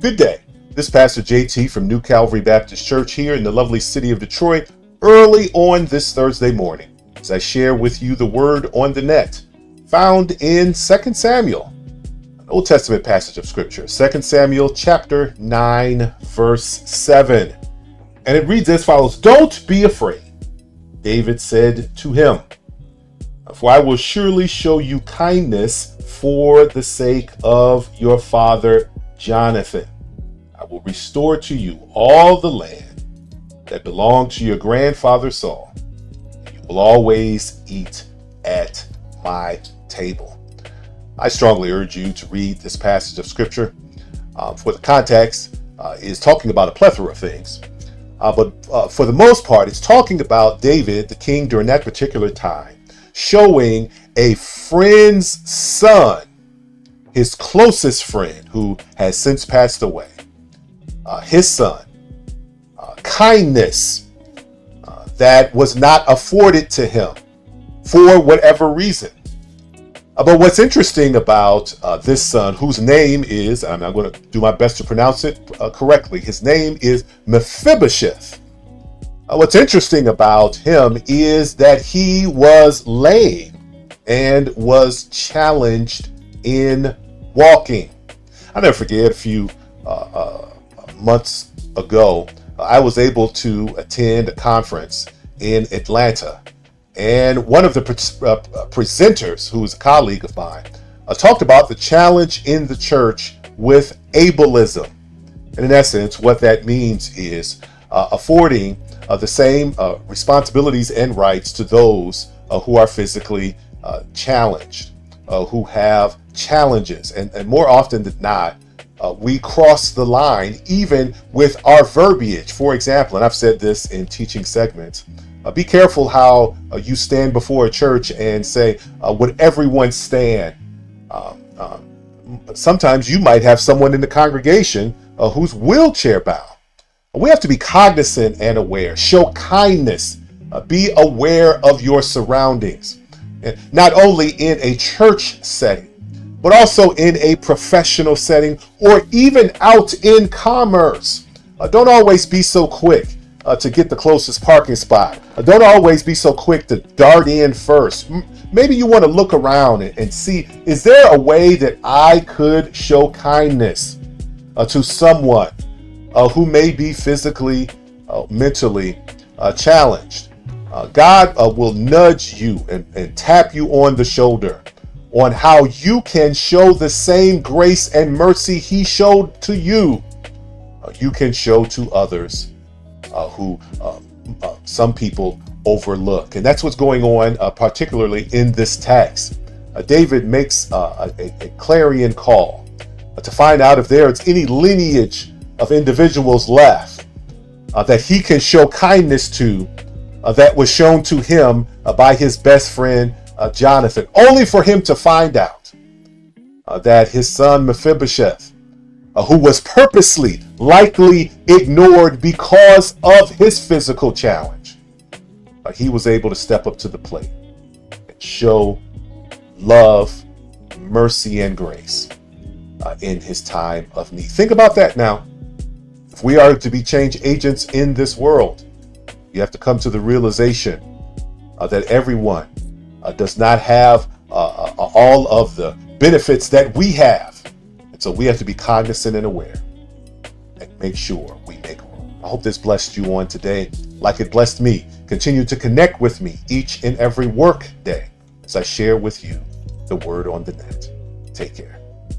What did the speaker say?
Good day. This is Pastor JT from New Calvary Baptist Church here in the lovely city of Detroit early on this Thursday morning as I share with you the word on the net found in 2 Samuel, an Old Testament passage of Scripture, 2 Samuel chapter 9, verse 7. And it reads as follows: "Don't be afraid," David said to him, "for I will surely show you kindness for the sake of your father Jonathan. I will restore to you all the land that belonged to your grandfather Saul. You will always eat at my table." I strongly urge you to read this passage of Scripture. For the context is talking about a plethora of things. But for the most part, it's talking about David, the king during that particular time, showing a friend's son, his closest friend who has since passed away, his son, kindness that was not afforded to him for whatever reason. But what's interesting about this son, whose name is, I'm going to do my best to pronounce it correctly, his name is Mephibosheth. What's interesting about him is that he was lame and was challenged in walking. I'll never forget, a few months ago, I was able to attend a conference in Atlanta. And one of the presenters, who is a colleague of mine, talked about the challenge in the church with ableism. And in essence, what that means is affording the same responsibilities and rights to those who are physically challenged, who have challenges. And more often than not, we cross the line even with our verbiage. For example, and I've said this in teaching segments, be careful how you stand before a church and say, would everyone stand? Sometimes you might have someone in the congregation who's wheelchair bound. We have to be cognizant and aware. Show kindness. Be aware of your surroundings. And not only in a church setting, but also in a professional setting or even out in commerce. Don't always be so quick to get the closest parking spot. Don't always be so quick to dart in first. Maybe you want to look around and see, is there a way that I could show kindness to someone who may be physically, mentally challenged? God will nudge you and tap you on the shoulder on how you can show the same grace and mercy he showed to you. You can show to others who some people overlook. And that's what's going on, particularly in this text. David makes a clarion call to find out if there's any lineage of individuals left that he can show kindness to that was shown to him by his best friend Jonathan, only for him to find out that his son Mephibosheth, who was purposely likely ignored because of his physical challenge, he was able to step up to the plate and show love, mercy, and grace in his time of need. Think about that now. If we are to be change agents in this world, you have to come to the realization that everyone does not have all of the benefits that we have. And so we have to be cognizant and aware and make sure we make room. I hope this blessed you on today like it blessed me. Continue to connect with me each and every work day as I share with you the word on the net. Take care.